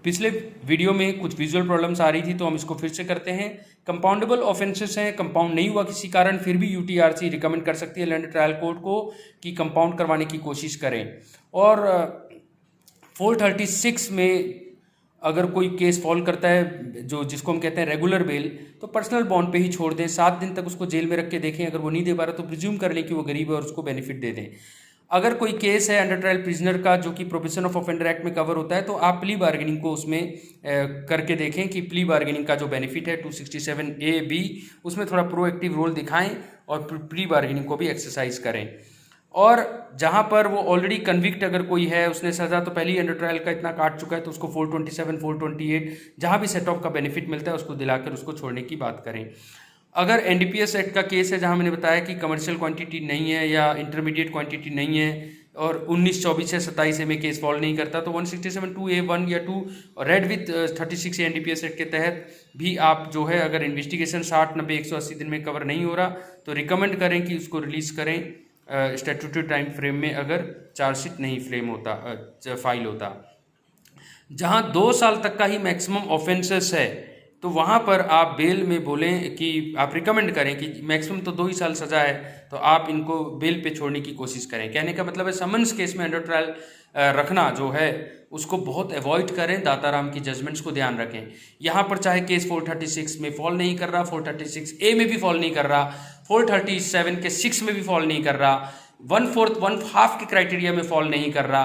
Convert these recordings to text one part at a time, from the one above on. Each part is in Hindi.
पिछले वीडियो में कुछ विजुअल प्रॉब्लम्स आ रही थी तो हम इसको फिर से करते हैं। कंपाउंडेबल ऑफेंसेस हैं, कंपाउंड नहीं हुआ किसी कारण, फिर भी यूटीआरसी रिकमेंड कर सकती है लैंड ट्रायल कोर्ट को कि कंपाउंड करवाने की कोशिश करें। और 436 में अगर कोई केस फॉल करता है जिसको हम कहते हैं रेगुलर बेल, तो पर्सनल बॉन्ड पे ही छोड़ दें, 7 दिन तक उसको जेल में रख के देखें, अगर वो नहीं दे पा रहा तो प्रिज्यूम कर लें कि वो गरीब है और उसको बेनिफिट दे दें। अगर कोई केस है अंडर ट्रायल प्रिजनर का जो कि प्रोहिबिशन ऑफ ऑफेंडर एक्ट में कवर होता है, तो आप प्ली बार्गेनिंग को उसमें करके देखें कि प्ली बार्गेनिंग का जो बेनिफिट है 267A(b) उसमें थोड़ा प्रोएक्टिव रोल दिखाएं और प्ली बार्गेनिंग को भी एक्सरसाइज करें। और जहां पर वो ऑलरेडी कन्विक्ट अगर कोई है, उसने सज़ा तो पहले ही अंडर ट्रायल का इतना काट चुका है, तो उसको 427, 428 जहां भी सेट ऑफ का बेनिफिट मिलता है उसको दिलाकर उसको छोड़ने की बात करें। अगर एनडीपीएस एक्ट का केस है जहां मैंने बताया कि कमर्शियल क्वांटिटी नहीं है या इंटरमीडिएट क्वांटिटी नहीं है और 19, 24 या 27 में केस फॉल नहीं करता, तो 167(2)(a)(1) या 2 रेड विथ 36 एनडीपीएस एक्ट के तहत भी आप जो है, अगर इन्वेस्टिगेशन 60, 90, 180 दिन में कवर नहीं हो रहा तो रिकमेंड करें कि उसको रिलीज करें स्टैट्यूटरी टाइम फ्रेम में, अगर चार्जशीट नहीं फाइल होता। जहां 2 साल तक का ही मैक्सिमम ऑफेंसेस है, तो वहां पर आप बेल में बोलें कि आप रिकमेंड करें कि मैक्सिमम तो 2 ही साल सजा है, तो आप इनको बेल पे छोड़ने की कोशिश करें। कहने का मतलब है समन्स केस में अंडर ट्रायल रखना जो है उसको बहुत अवॉइड करें, दाताराम की जजमेंट्स को ध्यान रखें। यहाँ पर चाहे केस 436 में फॉल नहीं कर रहा, 436A में भी फॉल नहीं कर रहा, 437 के 6 में भी फॉल नहीं कर रहा, 1/4, 1/2 के क्राइटेरिया में फॉल नहीं कर रहा,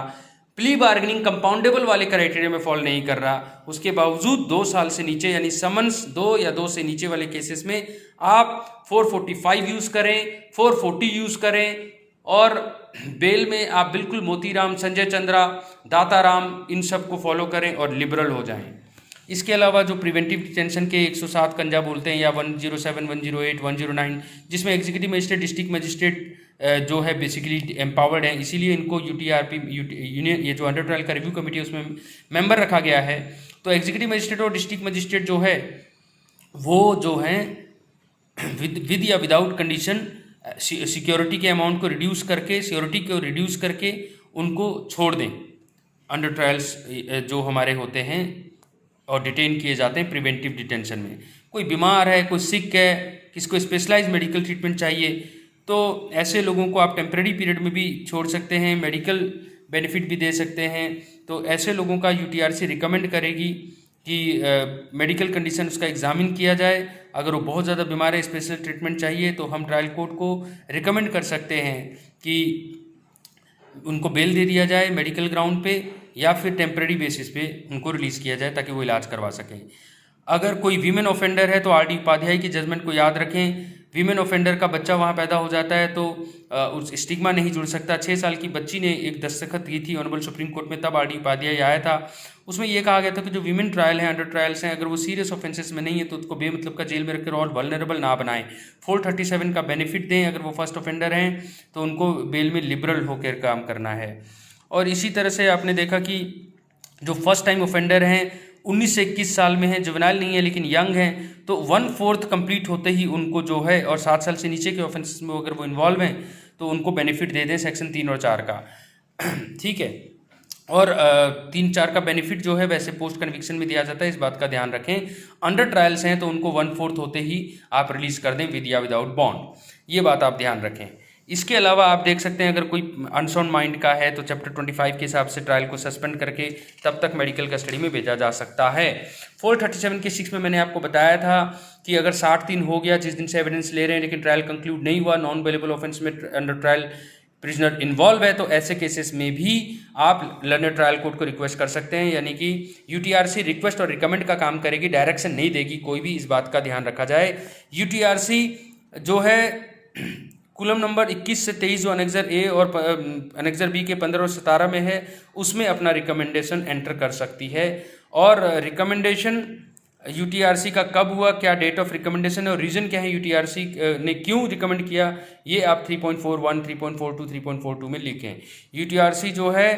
प्ली बार्गेनिंग कंपाउंडेबल वाले क्राइटेरिया में फॉल नहीं कर रहा, उसके बावजूद 2 साल से नीचे यानी समन्स 2 या 2 से नीचे वाले केसेस में आप 445 यूज़ करें, 440 यूज़ करें, और बेल में आप बिल्कुल मोतीराम, संजय चंद्रा, दाताराम इन सब को फॉलो करें और लिबरल हो जाएं। इसके अलावा जो प्रिवेंटिव डिटेंशन के 107 कंजा बोलते हैं या 107, 108, 109, जिसमें एग्जीक्यूटिव मजिस्ट्रेट, डिस्ट्रिक्ट मजिस्ट्रेट जो है बेसिकली एम्पावर्ड है, इसीलिए इनको यूटीआरपी यूनियन ये जो अंडर ट्रायल का रिव्यू कमेटी है उसमें मेंबर रखा गया है। तो एग्जीक्यूटिव मजिस्ट्रेट और डिस्ट्रिक्ट मजिस्ट्रेट जो है वो जो हैं विद या विदाउट कंडीशन सिक्योरिटी के अमाउंट को रिड्यूस करके, सिक्योरिटी को रिड्यूस करके उनको छोड़ दें। अंडर ट्रायल्स जो हमारे होते हैं और डिटेन किए जाते हैं प्रिवेंटिव डिटेंशन में, कोई बीमार है, कोई सिक है, किसको स्पेशलाइज मेडिकल ट्रीटमेंट चाहिए, तो ऐसे लोगों को आप टेम्परेरी पीरियड में भी छोड़ सकते हैं, मेडिकल बेनिफिट भी दे सकते हैं। तो ऐसे लोगों का यूटीआरसी रिकमेंड करेगी कि मेडिकल कंडीशन उसका एग्जामिन किया जाए। अगर वो बहुत ज़्यादा बीमार है, स्पेशल ट्रीटमेंट चाहिए, तो हम ट्रायल कोर्ट को रिकमेंड कर सकते हैं कि उनको बेल दे दिया जाए मेडिकल ग्राउंड पे, या फिर टेम्परेरी बेसिस पे उनको रिलीज़ किया जाए ताकि वो इलाज करवा सकें। अगर कोई वीमेन ऑफेंडर है तो आर डी उपाध्याय की जजमेंट को याद रखें। वीमेन ऑफेंडर का बच्चा वहाँ पैदा हो जाता है तो उस स्टिग्मा नहीं जुड़ सकता। 6 साल की बच्ची ने एक दस्तखत की थी ऑनरेबल सुप्रीम कोर्ट में, तब आर डी उपाध्याय आया था। उसमें यह कहा गया था कि जो वीमेन ट्रायल हैं, अंडर ट्रायल्स हैं, अगर वो सीरियस ऑफेंसेस में नहीं है तो उसको बेमतलब का जेल में रखकर और वल्नरेबल ना बनाएं। 437 का बेनिफिट दें, अगर वो फर्स्ट ऑफेंडर हैं तो उनको बेल में लिबरल होकर काम करना है। और इसी तरह से आपने देखा कि जो फर्स्ट टाइम ऑफेंडर हैं 19 से 21 साल में है, जुवेनाइल नहीं है लेकिन यंग हैं, तो 1/4 कंप्लीट होते ही उनको जो है, और 7 साल से नीचे के ऑफेंसेस में अगर वो इन्वॉल्व हैं तो उनको बेनिफिट दे दें सेक्शन 3 और 4 का। ठीक है। और 3-4 का बेनिफिट जो है वैसे पोस्ट कन्विक्शन में दिया जाता है, इस बात का ध्यान रखें। अंडर ट्रायल्स हैं तो उनको 1/4 होते ही आप रिलीज कर दें विद या विदाउट बॉन्ड, ये बात आप ध्यान रखें। इसके अलावा आप देख सकते हैं अगर कोई अनसाउंड माइंड का है तो चैप्टर 25 के हिसाब से ट्रायल को सस्पेंड करके तब तक मेडिकल कस्टडी में भेजा जा सकता है। 437 के 6 में मैंने आपको बताया था कि अगर 60 दिन हो गया जिस दिन से एविडेंस ले रहे हैं लेकिन ट्रायल कंक्लूड नहीं हुआ, नॉन अवेलेबल ऑफेंस में अंडर ट्रायल प्रिजनर इन्वॉल्व है, तो ऐसे केसेस में भी आप लर्नर ट्रायल कोर्ट को रिक्वेस्ट कर सकते हैं। यानी कि यूटीआरसी रिक्वेस्ट और रिकमेंड का काम करेगी, डायरेक्शन नहीं देगी कोई भी, इस बात का ध्यान रखा जाए। यूटीआरसी जो है कॉलम नंबर 21 से 23 जो अनेक्जर ए और अनेक्जर बी के 15 और 17 में है, उसमें अपना रिकमेंडेशन एंटर कर सकती है। और रिकमेंडेशन यूटीआरसी का कब हुआ, क्या डेट ऑफ रिकमेंडेशन है और रीज़न क्या है यूटीआरसी ने क्यों रिकमेंड किया, ये आप 3.41, 3.42, 3.42 में लिखें। यूटीआरसी जो है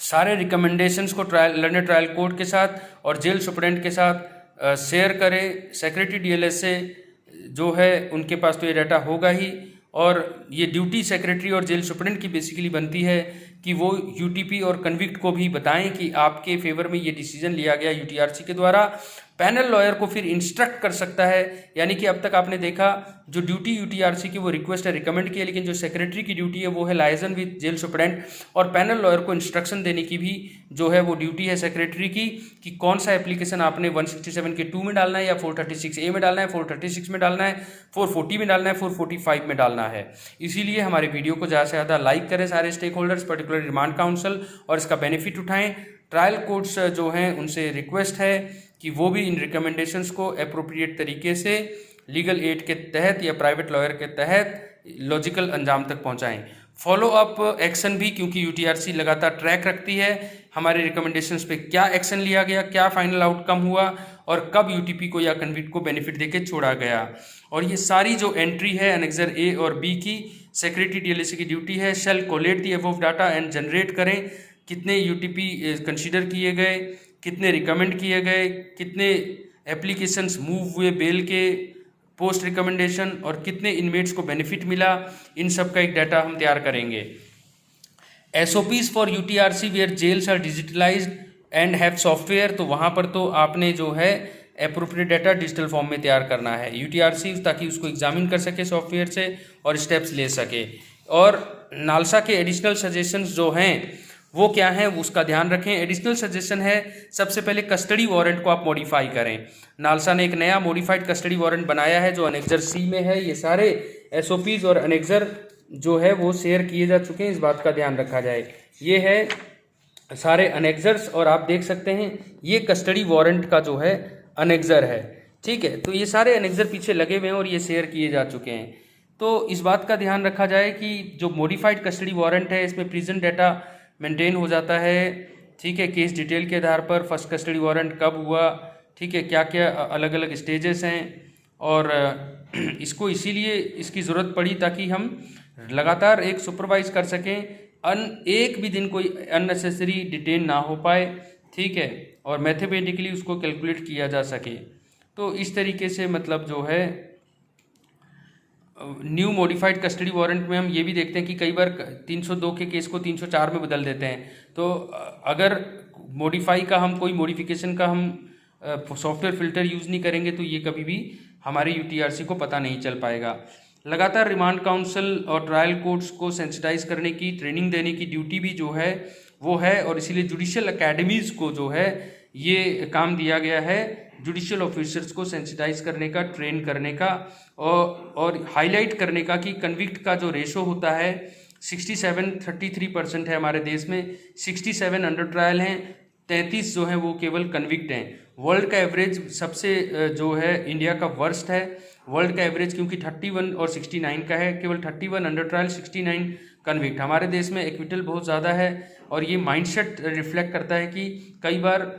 सारे रिकमेंडेशंस को लर्नर ट्रायल कोर्ट के साथ और जेल सुपरेंट के साथ शेयर करें। सेक्रेटरी डीएलएस से जो है उनके पास तो ये डाटा होगा ही, और ये ड्यूटी सेक्रेटरी और जेल सुपरेंट की बेसिकली बनती है कि वो यूटीपी और कन्विक्ट को भी बताएं कि आपके फेवर में ये डिसीजन लिया गया यूटीआरसी के द्वारा। पैनल लॉयर को फिर इंस्ट्रक्ट कर सकता है, यानी कि अब तक आपने देखा जो ड्यूटी यूटीआरसी की वो रिक्वेस्ट है, रिकमेंड की है, लेकिन जो सेक्रेटरी की ड्यूटी है वो है लाइजन विद जेल सुपरेंट, और पैनल लॉयर को इंस्ट्रक्शन देने की भी जो है वो ड्यूटी है सेक्रेटरी की कि कौन सा एप्लीकेशन आपने 167 के 2 में डालना है या 436A में डालना है, 436 में डालना है, 440 में डालना है, 445 में डालना है। इसीलिए हमारे वीडियो को ज़्यादा से ज़्यादा लाइक करें सारे stakeholders, particular remand council, और इसका बेनिफिट उठाएं। ट्रायल कोर्ट्स जो हैं उनसे रिक्वेस्ट है कि वो भी इन रिकमेंडेशंस को अप्रोप्रिएट तरीके से लीगल एड के तहत या प्राइवेट लॉयर के तहत लॉजिकल अंजाम तक पहुंचाएं। फॉलो अप एक्शन भी, क्योंकि यूटीआरसी लगातार ट्रैक रखती है हमारे रिकमेंडेशंस पे क्या एक्शन लिया गया, क्या फाइनल आउटकम हुआ और कब यूटीपी को या कन्विक्ट को बेनिफिट देके छोड़ा गया। और ये सारी जो एंट्री है एनेक्सर ए और बी की, सेक्रेटरी डीएलएसी की ड्यूटी है shall collate the above data and generate करें कितने यूटीपी कंसीडर किए गए, कितने रिकमेंड किए गए, कितने एप्लीकेशंस मूव हुए बेल के पोस्ट रिकमेंडेशन, और कितने इनमेट्स को बेनिफिट मिला, इन सब का एक डाटा हम तैयार करेंगे। SOPs for UTRC where jails are digitalized and have software, तो वहाँ पर तो आपने जो है एप्रोप्रिएट डाटा डिजिटल फॉर्म में तैयार करना है यूटीआरसी, ताकि उसको एग्जामिन कर सके सॉफ्टवेयर से और स्टेप्स ले सके। और नालसा के एडिशनल सजेशंस जो हैं वो क्या हैं उसका ध्यान रखें। एडिशनल सजेशन है, सबसे पहले कस्टडी वारंट को आप मॉडिफाई करें। नालसा ने एक नया मॉडिफाइड कस्टडी वारंट बनाया है जो अनेक्सर सी में है। ये सारे SOPs और अनेक्सर जो है वो शेयर किए जा चुके हैं, इस बात का ध्यान रखा जाए। ये है सारे अनेक्सर्स, और आप देख सकते हैं ये कस्टडी वारंट का जो है अनेक्सर है, ठीक है। तो ये सारे अनेक्सर पीछे लगे हुए हैं और ये शेयर किए जा चुके हैं। तो इस बात का ध्यान रखा जाए कि जो मॉडिफाइड कस्टडी वारंट है इसमें प्रिजन डाटा मेंटेन हो जाता है, ठीक है, केस डिटेल के आधार पर। फर्स्ट कस्टडी वारंट कब हुआ, ठीक है, क्या क्या अलग अलग स्टेजेस हैं, और इसको इसीलिए इसकी ज़रूरत पड़ी ताकि हम लगातार एक सुपरवाइज कर सकें, एक भी दिन कोई अननेसेसरी डिटेन ना हो पाए, ठीक है, और मैथमेटिकली उसको कैलकुलेट किया जा सके। तो इस तरीके से मतलब जो है न्यू मॉडिफाइड कस्टडी वारंट में हम ये भी देखते हैं कि कई बार 302 के केस को 304 में बदल देते हैं। तो अगर मॉडिफाई का हम कोई मॉडिफिकेशन का हम सॉफ्टवेयर फिल्टर यूज़ नहीं करेंगे तो ये कभी भी हमारे यूटीआरसी को पता नहीं चल पाएगा। लगातार रिमांड काउंसिल और ट्रायल कोर्ट्स को सेंसिटाइज करने की, ट्रेनिंग देने की ड्यूटी भी जो है वो है, और इसीलिए जुडिशियल अकेडमीज़ को जो है ये काम दिया गया है जुडिशियल ऑफिसर्स को सेंसिटाइज करने का, ट्रेन करने का, और हाईलाइट करने का कि कन्विक्ट का जो रेशो होता है 67-33% है हमारे देश में। 67 अंडर ट्रायल हैं, 33 जो हैं वो केवल कन्विक्ट हैं। वर्ल्ड का एवरेज सबसे जो है इंडिया का वर्स्ट है वर्ल्ड का एवरेज, क्योंकि 31 और 69 का है, केवल 31 अंडर ट्रायल, 69 कन्विक्ट। हमारे देश में एक्विटल बहुत ज़्यादा है, और ये माइंडसेट रिफ्लेक्ट करता है कि कई बार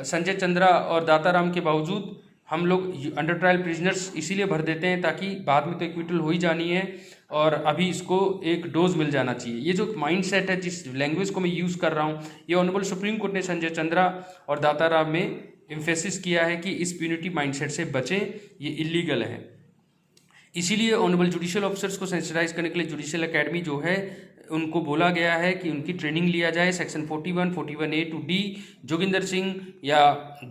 संजय चंद्रा और दाताराम के बावजूद हम लोग अंडर ट्रायल प्रिजनर्स इसीलिए भर देते हैं ताकि बाद में तो एक्विटल हो ही जानी है और अभी इसको एक डोज मिल जाना चाहिए। ये जो माइंडसेट है, जिस लैंग्वेज को मैं यूज़ कर रहा हूँ, ये ऑनरेबल सुप्रीम कोर्ट ने संजय चंद्रा और दाताराम में एम्फेसिस किया है कि इस प्यूनिटी माइंडसेट से बचें, ये इलीगल है। इसीलिए ऑनरेबल जुडिशियल ऑफिसर्स को सेंसिटाइज करने के लिए जुडिशियल अकेडमी जो है उनको बोला गया है कि उनकी ट्रेनिंग लिया जाए। Section 41, 41A to D, Joginder Singh या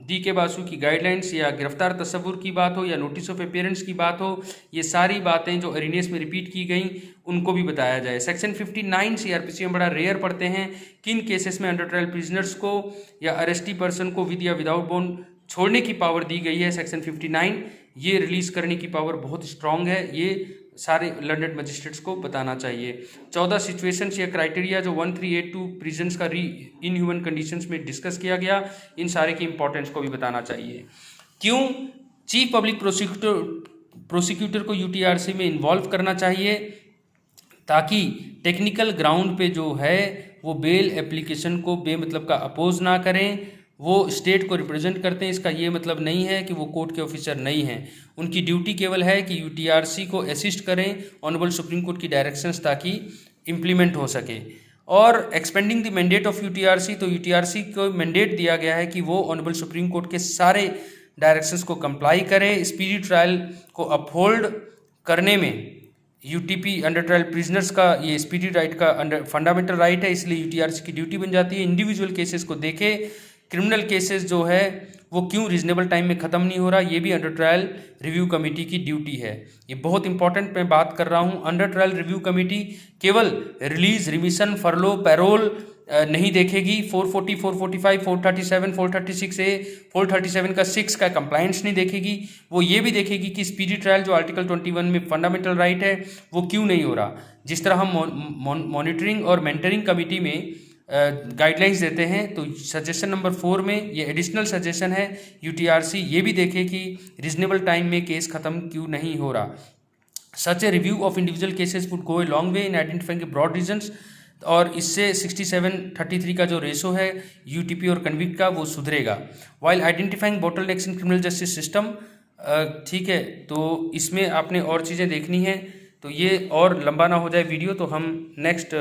DK बासु की गाइडलाइंस, या गिरफ्तार तस्वुर की बात हो, या नोटिस ऑफ अपीयरेंस की बात हो, ये सारी बातें जो एरिनियस में रिपीट की गई उनको भी बताया जाए। सेक्शन 59 CRPC में बड़ा रेयर पढ़ते हैं, किन केसेस में अंडर ट्रायल प्रिजनर्स को या अरेस्टी पर्सन को विद या विदाउट बॉन्ड छोड़ने की पावर दी गई है। सेक्शन 59 ये रिलीज़ करने की पावर बहुत स्ट्रांग है, ये सारे लंडन मजिस्ट्रेट्स को बताना चाहिए। 14 सिचुएशंस या क्राइटेरिया जो 1382 प्रिजन्स का इनह्यूमन कंडीशंस में डिस्कस किया गया, इन सारे की इंपॉर्टेंस को भी बताना चाहिए। क्यों चीफ पब्लिक प्रोसिक्यूटर को यूटीआरसी में इन्वॉल्व करना चाहिए, ताकि टेक्निकल ग्राउंड पे जो है वो बेल एप्लीकेशन को बेमतलब का अपोज ना करें। वो स्टेट को रिप्रेजेंट करते हैं, इसका ये मतलब नहीं है कि वो कोर्ट के ऑफिसर नहीं हैं। उनकी ड्यूटी केवल है कि यूटीआरसी को असिस्ट करें ऑनरेबल सुप्रीम कोर्ट की डायरेक्शंस ताकि इम्प्लीमेंट हो सके। और एक्सपेंडिंग द मैंडेट ऑफ यूटीआरसी, तो यूटीआरसी को मैंडेट दिया गया है कि वो ऑनरेबल सुप्रीम कोर्ट के सारे डायरेक्शंस को कंप्लाई करें, स्पीडी ट्रायल को अपहोल्ड करने में यूटीपी अंडर ट्रायल प्रिजनर्स का ये स्पीडी राइट का अंडर फंडामेंटल राइट है, इसलिए यूटीआरसी की ड्यूटी बन जाती है इंडिविजुअल केसेस को देखे। क्रिमिनल केसेस जो है वो क्यों रीजनेबल टाइम में ख़त्म नहीं हो रहा, ये भी अंडर ट्रायल रिव्यू कमेटी की ड्यूटी है। ये बहुत इंपॉर्टेंट मैं बात कर रहा हूँ। अंडर ट्रायल रिव्यू कमेटी केवल रिलीज, रिमिशन, फरलो, पैरोल नहीं देखेगी। 440, 445, 437, 436 ए, 437 का 6 का कंप्लायंस नहीं देखेगी। वो ये भी देखेगी कि स्पीडी ट्रायल जो आर्टिकल 21 में फंडामेंटल राइट है वो क्यों नहीं हो रहा। जिस तरह हम मॉनिटरिंग और मेंटरिंग कमेटी में गाइडलाइंस देते हैं, तो सजेशन नंबर 4 में ये एडिशनल सजेशन है, यूटीआरसी ये भी देखे कि रीजनेबल टाइम में केस ख़त्म क्यों नहीं हो रहा। Such a review of individual cases would go a long way in identifying broad reasons, और इससे 67-33 का जो रेशो है यूटीपी और कन्विक्ट का वो सुधरेगा। While identifying bottlenecks in criminal justice system, ठीक है, तो इसमें आपने और चीज़ें देखनी हैं, तो ये और लंबा ना हो जाए वीडियो, तो हम नेक्स्ट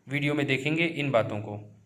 वीडियो में देखेंगे इन बातों को।